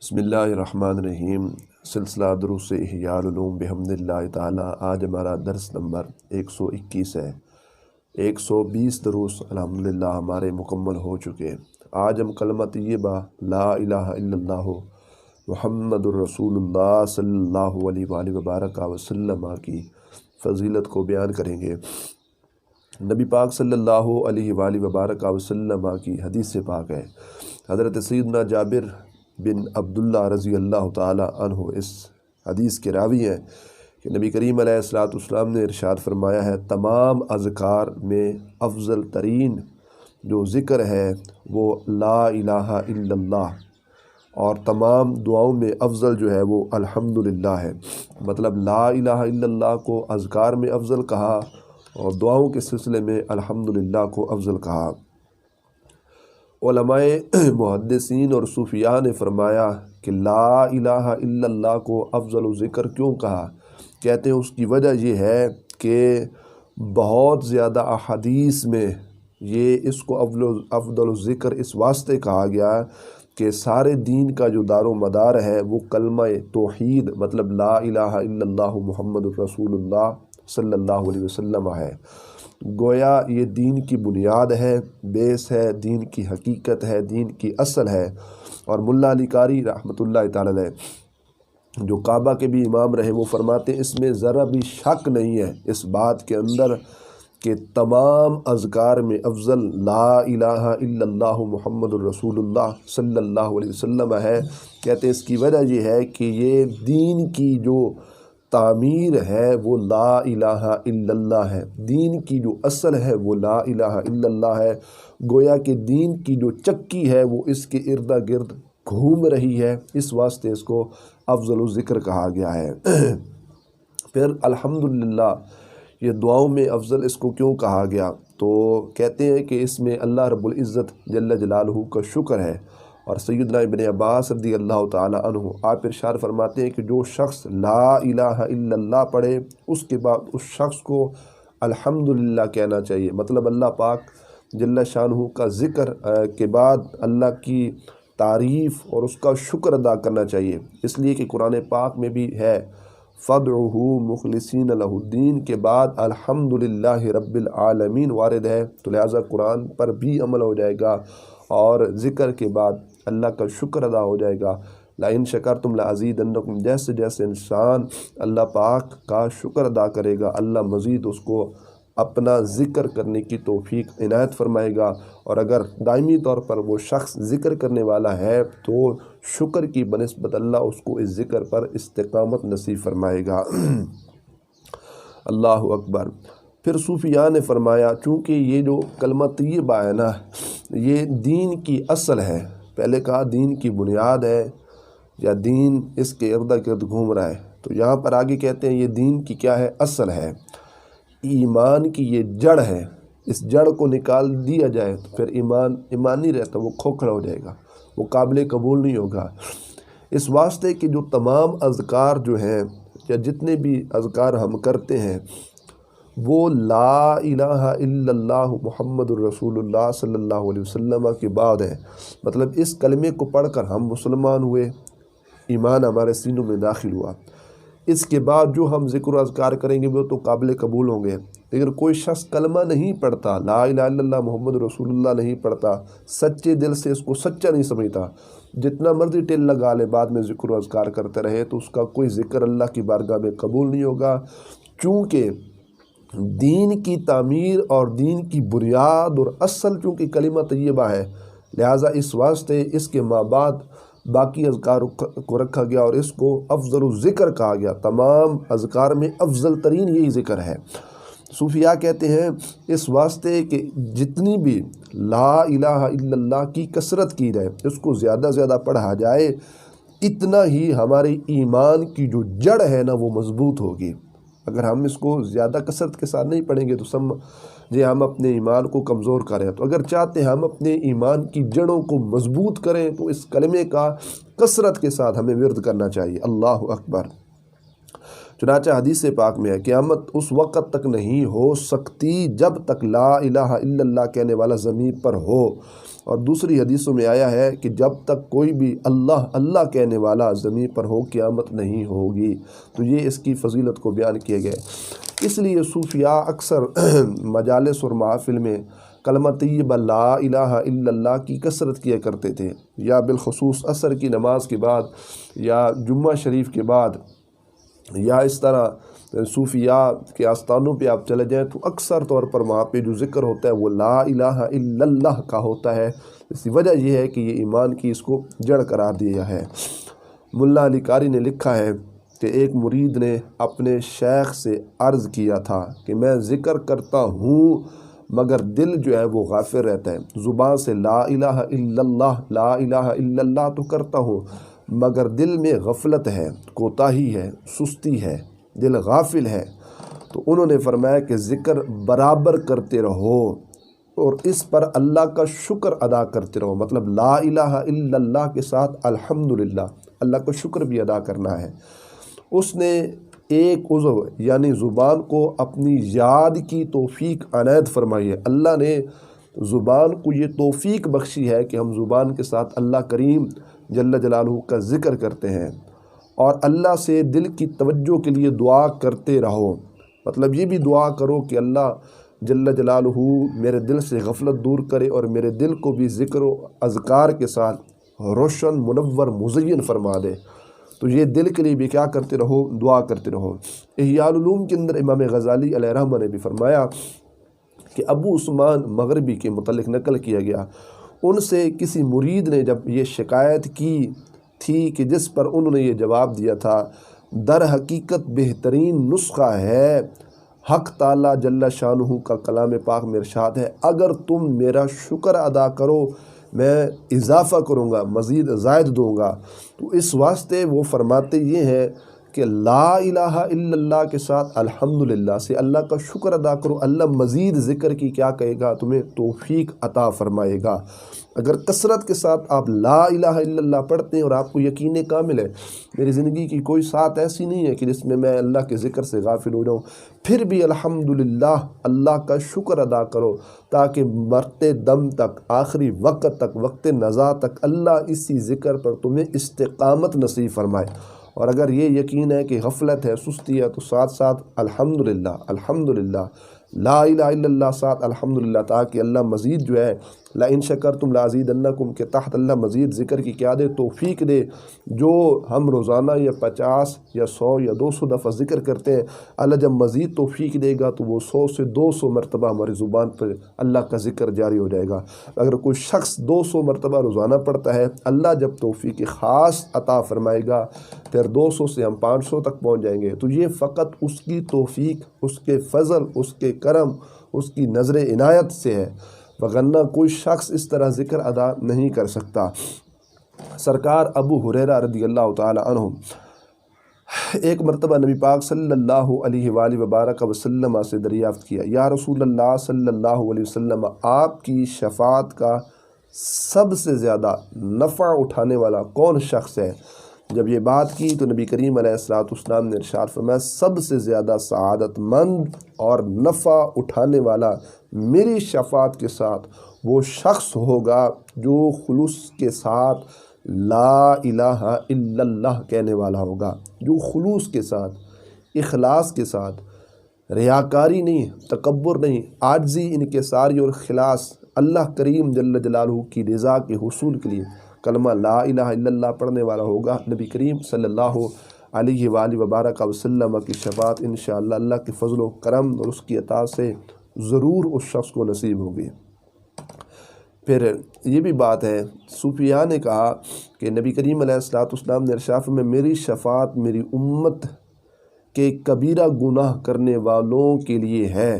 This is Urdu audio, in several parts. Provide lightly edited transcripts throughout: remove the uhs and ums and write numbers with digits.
بسم اللہ الرحمن الرحیم۔ سلسلہ دروس احیاء العلوم بحمد اللہ تعالی۔ آج ہمارا درس نمبر 121 ہے۔ 120 دروس الحمدللہ ہمارے مکمل ہو چکے۔ آج ہم کلمہ طیبہ لا الہ الا اللہ محمد الرسول اللہ صلی اللہ علیہ وآلہ وبارک وسلم کی فضیلت کو بیان کریں گے۔ نبی پاک صلی اللہ علیہ وآلہ وبارک وسلم کی حدیث پاک ہے۔ حضرت سیدنا جابر بن عبداللہ رضی اللہ تعالی عنہ اس حدیث کے راوی ہیں کہ نبی کریم علیہ السلام نے ارشاد فرمایا ہے، تمام اذکار میں افضل ترین جو ذکر ہے وہ لا الہ الا اللہ، اور تمام دعاؤں میں افضل جو ہے وہ الحمدللہ ہے۔ مطلب لا الہ الا اللہ کو اذکار میں افضل کہا اور دعاؤں کے سلسلے میں الحمدللہ کو افضل کہا۔ علماء محدثین اور صوفیاء نے فرمایا کہ لا الہ الا اللہ کو افضل و ذکر کیوں کہا؟ کہتے ہیں اس کی وجہ یہ ہے کہ بہت زیادہ احادیث میں یہ اس کو افضل و ذکر اس واسطے کہا گیا کہ سارے دین کا جو دار و مدار ہے وہ کلمہ توحید مطلب لا الہ الا اللہ محمد الرسول اللہ صلی اللہ علیہ وسلم ہے۔ گویا یہ دین کی بنیاد ہے، بیس ہے، دین کی حقیقت ہے، دین کی اصل ہے۔ اور ملا علی قاری رحمۃ اللہ تعالی علیہ جو کعبہ کے بھی امام رہے وہ فرماتے ہیں اس میں ذرا بھی شک نہیں ہے اس بات کے اندر کہ تمام اذکار میں افضل لا الہ الا اللہ محمد الرسول اللہ صلی اللہ علیہ وسلم ہے۔ کہتے ہیں اس کی وجہ یہ ہے کہ یہ دین کی جو تعمیر ہے وہ لا الہ الا اللہ ہے، دین کی جو اصل ہے وہ لا الہ الا اللہ ہے۔ گویا کہ دین کی جو چکی ہے وہ اس کے ارد گرد گھوم رہی ہے، اس واسطے اس کو افضل الذکر کہا گیا ہے۔ پھر الحمدللہ یہ دعاؤں میں افضل اس کو کیوں کہا گیا؟ تو کہتے ہیں کہ اس میں اللہ رب العزت جل جلالہ کا شکر ہے۔ اور سیدنا ابن عباس رضی اللہ تعالی عنہ آپ ارشاد فرماتے ہیں کہ جو شخص لا الہ الا اللہ پڑھے اس کے بعد اس شخص کو الحمدللہ کہنا چاہیے۔ مطلب اللہ پاک جل شانہ کا ذکر کے بعد اللہ کی تعریف اور اس کا شکر ادا کرنا چاہیے، اس لیے کہ قرآن پاک میں بھی ہے فَادْعُوهُ مُخْلِصِينَ لَهُ الدِّينَ کے بعد الحمدللہ رب العالمین وارد ہے، تو لہٰذا قرآن پر بھی عمل ہو جائے گا اور ذکر کے بعد اللہ کا شکر ادا ہو جائے گا۔ لَإِن شَكَرْتُمْ لَأَزِيدَنَّكُمْ جیسے جیسے انسان اللہ پاک کا شکر ادا کرے گا اللہ مزید اس کو اپنا ذکر کرنے کی توفیق عنایت فرمائے گا، اور اگر دائمی طور پر وہ شخص ذکر کرنے والا ہے تو شکر کی بنسبت اللہ اس کو اس ذکر پر استقامت نصیب فرمائے گا۔ اللہ اکبر۔ پھر صوفیاء نے فرمایا چونکہ یہ جو کلمہ طیبہ ہے نا یہ دین کی اصل ہے، پہلے کہا دین کی بنیاد ہے یا دین اس کے ارد گرد گھوم رہا ہے، تو یہاں پر آگے کہتے ہیں یہ دین کی کیا ہے؟ اصل ہے، ایمان کی یہ جڑ ہے۔ اس جڑ کو نکال دیا جائے تو پھر ایمان نہیں رہتا، وہ کھوکھلا ہو جائے گا، وہ قابل قبول نہیں ہوگا۔ اس واسطے کہ جو تمام اذکار جو ہیں یا جتنے بھی اذکار ہم کرتے ہیں وہ لا الہ الا اللہ محمد الرسول اللہ صلی اللہ علیہ وسلم کے بعد ہے۔ مطلب اس کلمے کو پڑھ کر ہم مسلمان ہوئے، ایمان ہمارے سینوں میں داخل ہوا، اس کے بعد جو ہم ذکر و اذکار کریں گے وہ تو قابل قبول ہوں گے۔ لیکن کوئی شخص کلمہ نہیں پڑھتا، لا الہ الا اللہ محمد رسول اللہ نہیں پڑھتا، سچے دل سے اس کو سچا نہیں سمجھتا، جتنا مرضی ٹیل لگا لے بعد میں ذکر و اذکار کرتے رہے تو اس کا کوئی ذکر اللہ کی بارگاہ میں قبول نہیں ہوگا۔ چونکہ دین کی تعمیر اور دین کی بنیاد اور اصل چونکہ کلمہ طیبہ ہے، لہٰذا اس واسطے اس کے ماں بعد باقی اذکار کو رکھا گیا اور اس کو افضل الذکر کہا گیا۔ تمام اذکار میں افضل ترین یہی ذکر ہے۔ صوفیاء کہتے ہیں اس واسطے کہ جتنی بھی لا الہ الا اللہ کی کثرت کی جائے، اس کو زیادہ زیادہ پڑھا جائے، اتنا ہی ہمارے ایمان کی جو جڑ ہے نا وہ مضبوط ہوگی۔ اگر ہم اس کو زیادہ کثرت کے ساتھ نہیں پڑھیں گے تو ہم اپنے ایمان کو کمزور کریں، تو اگر چاہتے ہیں ہم اپنے ایمان کی جڑوں کو مضبوط کریں تو اس کلمے کا کثرت کے ساتھ ہمیں ورد کرنا چاہیے۔ اللہ اکبر۔ چنانچہ حدیث پاک میں ہے قیامت اس وقت تک نہیں ہو سکتی جب تک لا الہ الا اللہ کہنے والا زمین پر ہو اور دوسری حدیثوں میں آیا ہے کہ جب تک کوئی بھی اللہ اللہ کہنے والا زمین پر ہو قیامت نہیں ہوگی۔ تو یہ اس کی فضیلت کو بیان کیے گئے۔ اس لیے صوفیاء اکثر مجالس اور محافل میں کلمہ طیبہ لا الہ الا اللہ کی کثرت کیا کرتے تھے، یا بالخصوص عصر کی نماز کے بعد یا جمعہ شریف کے بعد، یا اس طرح صوفیاء کے آستانوں پہ آپ چلے جائیں تو اکثر طور پر وہاں پہ جو ذکر ہوتا ہے وہ لا الہ الا اللہ کا ہوتا ہے۔ اس کی وجہ یہ ہے کہ یہ ایمان کی اس کو جڑ قرار دیا ہے۔ ملا علی قاری نے لکھا ہے کہ ایک مرید نے اپنے شیخ سے عرض کیا تھا کہ میں ذکر کرتا ہوں مگر دل جو ہے وہ غافل رہتا ہے، زبان سے لا الہ الا اللہ لا الہ الا اللہ تو کرتا ہوں مگر دل میں غفلت ہے، کوتاہی ہے، سستی ہے، دل غافل ہے۔ تو انہوں نے فرمایا کہ ذکر برابر کرتے رہو اور اس پر اللہ کا شکر ادا کرتے رہو، مطلب لا الہ الا اللہ کے ساتھ الحمدللہ اللہ کا شکر بھی ادا کرنا ہے۔ اس نے ایک عضو یعنی زبان کو اپنی یاد کی توفیق عنایت فرمائی ہے۔ اللہ نے زبان کو یہ توفیق بخشی ہے کہ ہم زبان کے ساتھ اللہ کریم جل جلالہ کا ذکر کرتے ہیں، اور اللہ سے دل کی توجہ کے لیے دعا کرتے رہو، مطلب یہ بھی دعا کرو کہ اللہ جل جلالہ میرے دل سے غفلت دور کرے اور میرے دل کو بھی ذکر و اذکار کے ساتھ روشن منور مزین فرما دے۔ تو یہ دل کے لیے بھی کیا کرتے رہو، دعا کرتے رہو۔ احیاء العلوم کے اندر امام غزالی علیہ رحمہ نے بھی فرمایا کہ ابو عثمان مغربی کے متعلق نقل کیا گیا، ان سے کسی مرید نے جب یہ شکایت کی تھی کہ جس پر انہوں نے یہ جواب دیا تھا، در حقیقت بہترین نسخہ ہے حق تعالیٰ جل شانہ کا کلام پاک میں ارشاد ہے، اگر تم میرا شکر ادا کرو میں اضافہ کروں گا، مزید زائد دوں گا۔ تو اس واسطے وہ فرماتے یہ ہیں کہ لا الہ الا اللہ کے ساتھ الحمدللہ سے اللہ کا شکر ادا کرو، اللہ مزید ذکر کی کیا کہے گا، تمہیں توفیق عطا فرمائے گا۔ اگر کثرت کے ساتھ آپ لا الہ الا اللہ پڑھتے ہیں اور آپ کو یقین کامل ہے میری زندگی کی کوئی ساتھ ایسی نہیں ہے کہ جس میں میں اللہ کے ذکر سے غافل ہو جاؤں، پھر بھی الحمدللہ اللہ کا شکر ادا کرو تاکہ مرتے دم تک، آخری وقت تک، وقت نزا تک اللہ اسی ذکر پر تمہیں استقامت نصیب فرمائے۔ اور اگر یہ یقین ہے کہ غفلت ہے، سستی ہے، تو ساتھ ساتھ الحمدللہ الحمدللہ لا الہ الا اللہ ساتھ الحمدللہ، تاکہ اللہ مزید جو ہے لئن شکرتم لازیدنکم کے تحت اللہ مزید ذکر کی کیا دے، توفیق دے۔ جو ہم روزانہ یا 50 یا 100 یا 200 دفعہ ذکر کرتے ہیں، اللہ جب مزید توفیق دے گا تو وہ 100 سے 200 مرتبہ ہماری زبان پر اللہ کا ذکر جاری ہو جائے گا۔ اگر کوئی شخص 200 مرتبہ روزانہ پڑھتا ہے، اللہ جب توفیق خاص عطا فرمائے گا، پھر 200 سے ہم 500 تک پہنچ جائیں گے۔ تو یہ فقط اس کی توفیق، اس کے فضل، اس کے کرم، اس کی نظر عنایت سے ہے، وگرنہ کوئی شخص اس طرح ذکر ادا نہیں کر سکتا۔ سرکار ابو ہریرہ رضی اللہ تعالی عنہ ایک مرتبہ نبی پاک صلی اللہ علیہ وآلہ وبارک وسلم سے دریافت کیا، یا رسول اللہ صلی اللہ علیہ وسلم، آپ کی شفاعت کا سب سے زیادہ نفع اٹھانے والا کون شخص ہے؟ جب یہ بات کی تو نبی کریم علیہ السلام نے ارشاد فرمایا، سب سے زیادہ سعادت مند اور نفع اٹھانے والا میری شفاعت کے ساتھ وہ شخص ہوگا جو خلوص کے ساتھ لا الہ الا اللہ کہنے والا ہوگا، جو خلوص کے ساتھ، اخلاص کے ساتھ، ریاکاری نہیں، تکبر نہیں، عاجزی، انکساری اور خلاص اللہ کریم جل جلالہ کی رضا کے حصول کے لیے کلمہ لا الہ الا اللہ پڑھنے والا ہوگا۔ نبی کریم صلی اللہ علیہ وآلہ وبارک وسلم کی شفاعت انشاءاللہ اللہ کے فضل و کرم اور اس کی عطا سے ضرور اس شخص کو نصیب ہوگی۔ پھر یہ بھی بات ہے، صوفیاء نے کہا کہ نبی کریم علیہ السلام نے ارشاد فرمایا، میری شفاعت میری امت کے کبیرہ گناہ کرنے والوں کے لیے ہے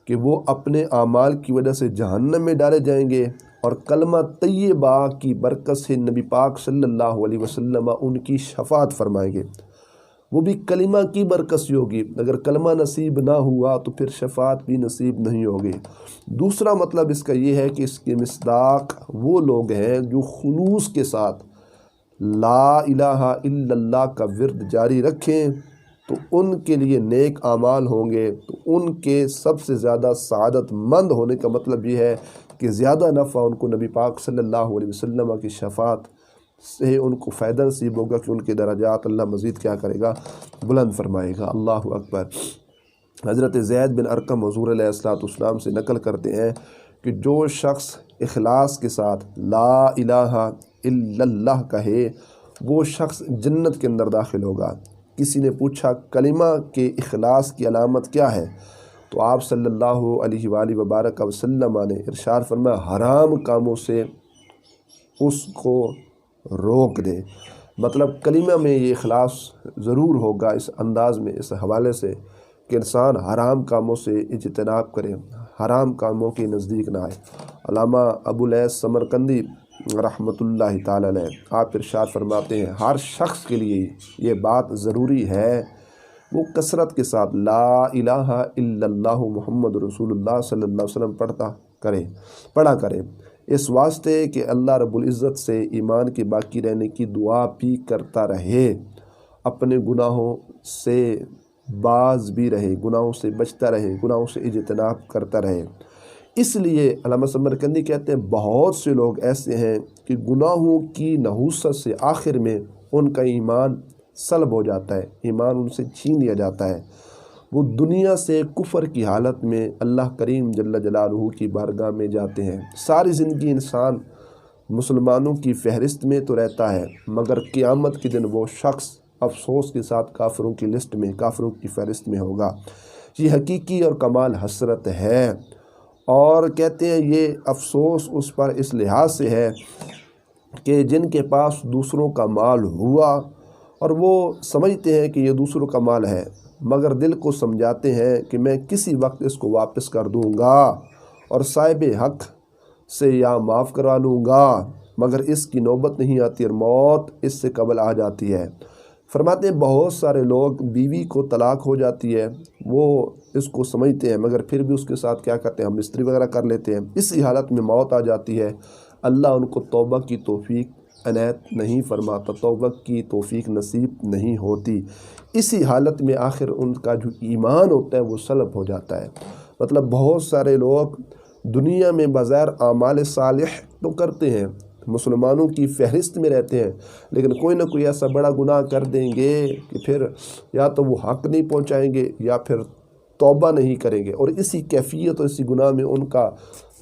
کہ وہ اپنے اعمال کی وجہ سے جہنم میں ڈالے جائیں گے، اور کلمہ طیبہ کی برکت سے نبی پاک صلی اللہ علیہ وسلم ان کی شفاعت فرمائیں گے۔ وہ بھی کلمہ کی برکت سے ہوگی، اگر کلمہ نصیب نہ ہوا تو پھر شفاعت بھی نصیب نہیں ہوگی۔ دوسرا مطلب اس کا یہ ہے کہ اس کے مصداق وہ لوگ ہیں جو خلوص کے ساتھ لا الہ الا اللہ کا ورد جاری رکھیں تو ان کے لیے نیک اعمال ہوں گے، تو ان کے سب سے زیادہ سعادت مند ہونے کا مطلب یہ ہے کہ زیادہ نفع ان کو نبی پاک صلی اللہ علیہ وسلم کی شفاعت سے ان کو فائدہ نصیب ہوگا کہ ان کے درجات اللہ مزید کیا کرے گا، بلند فرمائے گا۔ اللہ اکبر۔ حضرت زید بن ارقم حضور علیہ السلام سے نقل کرتے ہیں کہ جو شخص اخلاص کے ساتھ لا الہ الا اللہ کہے وہ شخص جنت کے اندر داخل ہوگا۔ کسی نے پوچھا کلمہ کے اخلاص کی علامت کیا ہے؟ تو آپ صلی اللہ علیہ وآلہ وبارک وسلم نے ارشاد فرمایا حرام کاموں سے اس کو روک دے۔ مطلب کلمہ میں یہ اخلاص ضرور ہوگا اس انداز میں، اس حوالے سے کہ انسان حرام کاموں سے اجتناب کرے، حرام کاموں کے نزدیک نہ آئے۔ علامہ ابوالعیس سمرقندی رحمۃ اللہ تعالی علیہ آپ ارشاد فرماتے ہیں ہر شخص کے لیے یہ بات ضروری ہے وہ کثرت کے ساتھ لا الہ الا اللہ محمد رسول اللہ صلی اللہ علیہ وسلم پڑھا کرے، اس واسطے کہ اللہ رب العزت سے ایمان کے باقی رہنے کی دعا بھی کرتا رہے، اپنے گناہوں سے باز بھی رہے، گناہوں سے بچتا رہے، گناہوں سے اجتناب کرتا رہے۔ اس لیے علامہ سمرقندی کہتے ہیں بہت سے لوگ ایسے ہیں کہ گناہوں کی نحوست سے آخر میں ان کا ایمان سلب ہو جاتا ہے، ایمان ان سے چھین لیا جاتا ہے، وہ دنیا سے کفر کی حالت میں اللہ کریم جل جلالہ کی بارگاہ میں جاتے ہیں۔ ساری زندگی انسان مسلمانوں کی فہرست میں تو رہتا ہے مگر قیامت کے دن وہ شخص افسوس کے ساتھ کافروں کی لسٹ میں، کافروں کی فہرست میں ہوگا۔ یہ حقیقی اور کمال حسرت ہے، اور کہتے ہیں یہ افسوس اس پر اس لحاظ سے ہے کہ جن کے پاس دوسروں کا مال ہوا اور وہ سمجھتے ہیں کہ یہ دوسروں کا مال ہے مگر دل کو سمجھاتے ہیں کہ میں کسی وقت اس کو واپس کر دوں گا اور صاحب حق سے یا معاف کروا لوں گا، مگر اس کی نوبت نہیں آتی اور موت اس سے قبل آ جاتی ہے۔ فرماتے ہیں بہت سارے لوگ بیوی کو طلاق ہو جاتی ہے وہ اس کو سمجھتے ہیں مگر پھر بھی اس کے ساتھ کیا کرتے ہیں، ہم مستری وغیرہ کر لیتے ہیں، اسی حالت میں موت آ جاتی ہے، اللہ ان کو توبہ کی توفیق عنایت نہیں فرماتا، توبہ کی توفیق نصیب نہیں ہوتی، اسی حالت میں آخر ان کا جو ایمان ہوتا ہے وہ سلب ہو جاتا ہے۔ مطلب بہت سارے لوگ دنیا میں بظاہر اعمال صالح تو کرتے ہیں، مسلمانوں کی فہرست میں رہتے ہیں، لیکن کوئی نہ کوئی ایسا بڑا گناہ کر دیں گے کہ پھر یا تو وہ حق نہیں پہنچائیں گے یا پھر توبہ نہیں کریں گے، اور اسی کیفیت اور اسی گناہ میں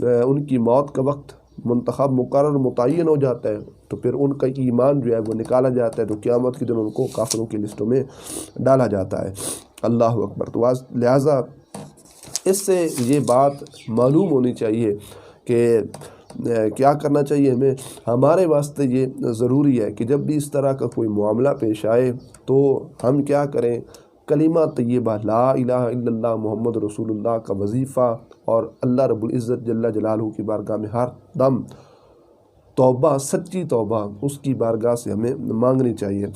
ان کی موت کا وقت منتخب مقرر متعین ہو جاتا ہے، تو پھر ان کا ایمان جو ہے وہ نکالا جاتا ہے، تو قیامت کے دن ان کو کافروں کی لسٹوں میں ڈالا جاتا ہے۔ اللہ اکبر۔ تو لہٰذا اس سے یہ بات معلوم ہونی چاہیے کہ کیا کرنا چاہیے ہمیں، ہمارے واسطے یہ ضروری ہے کہ جب بھی اس طرح کا کوئی معاملہ پیش آئے تو ہم کیا کریں، کلمہ طیبہ لا الہ الا اللہ محمد رسول اللہ کا وظیفہ اور اللہ رب العزت جل جلالہ کی بارگاہ میں ہر دم توبہ، سچی توبہ اس کی بارگاہ سے ہمیں مانگنی چاہیے۔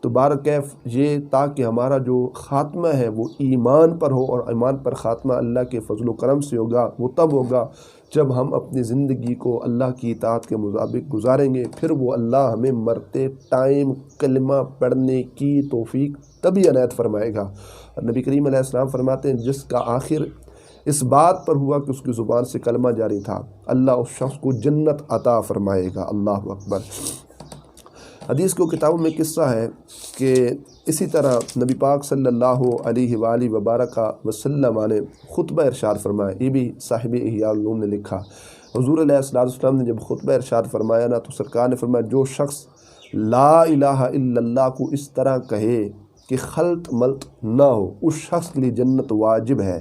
تو بارکیف یہ تاکہ ہمارا جو خاتمہ ہے وہ ایمان پر ہو، اور ایمان پر خاتمہ اللہ کے فضل و کرم سے ہوگا، وہ تب ہوگا جب ہم اپنی زندگی کو اللہ کی اطاعت کے مطابق گزاریں گے، پھر وہ اللہ ہمیں مرتے ٹائم کلمہ پڑھنے کی توفیق تبھی عنایت فرمائے گا۔ اور نبی کریم علیہ السلام فرماتے ہیں جس کا آخر اس بات پر ہوا کہ اس کی زبان سے کلمہ جاری تھا، اللہ اس شخص کو جنت عطا فرمائے گا۔ اللہ اکبر۔ حدیث کو کتابوں میں قصہ ہے کہ اسی طرح نبی پاک صلی اللہ علیہ وآلہ وبارک وسلم نے خطبہ ارشاد فرمایا، یہ بھی صاحب احیاء العلوم نے لکھا۔ حضور علیہ السلام نے جب خطبہ ارشاد فرمایا نا تو سرکار نے فرمایا جو شخص لا الہ الا اللہ کو اس طرح کہے کہ خلط ملط نہ ہو، اس شخص کے لیے جنت واجب ہے۔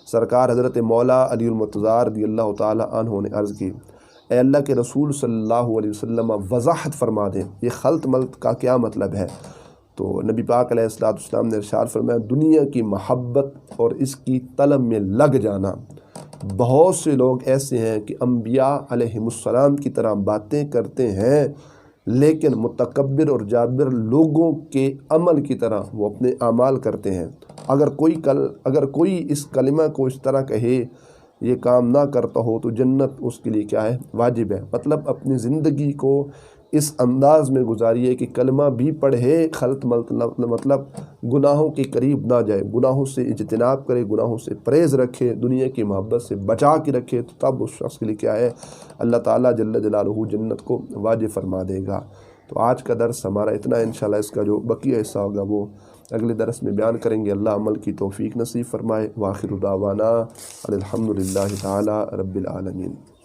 سرکار حضرت مولا علی المرتضیٰ رضی اللہ تعالی عنہ نے عرض کی اے اللہ کے رسول صلی اللہ علیہ وسلم وضاحت فرما دیں یہ خلط ملط کا کیا مطلب ہے؟ تو نبی پاک علیہ السلام نے ارشاد فرمایا دنیا کی محبت اور اس کی طلب میں لگ جانا۔ بہت سے لوگ ایسے ہیں کہ انبیاء علیہ السلام کی طرح باتیں کرتے ہیں لیکن متکبر اور جابر لوگوں کے عمل کی طرح وہ اپنے اعمال کرتے ہیں۔ اگر کوئی اس کلمہ کو اس طرح کہے یہ کام نہ کرتا ہو تو جنت اس کے لیے کیا ہے؟ واجب ہے۔ مطلب اپنی زندگی کو اس انداز میں گزاریے کہ کلمہ بھی پڑھے خلط ملط مطلب گناہوں کے قریب نہ جائے، گناہوں سے اجتناب کرے، گناہوں سے پرہیز رکھے، دنیا کی محبت سے بچا کے رکھے، تو تب اس شخص کے لیے کیا ہے، اللہ تعالیٰ جل جلالہ جنت کو واجب فرما دے گا۔ تو آج کا درس ہمارا اتنا ہے، انشاءاللہ اس کا جو بقیہ حصہ ہوگا وہ اگلے درس میں بیان کریں گے۔ اللہ عمل کی توفیق نصیب فرمائے۔ وآخر دعوانا الحمدللہ تعالی رب العالمین۔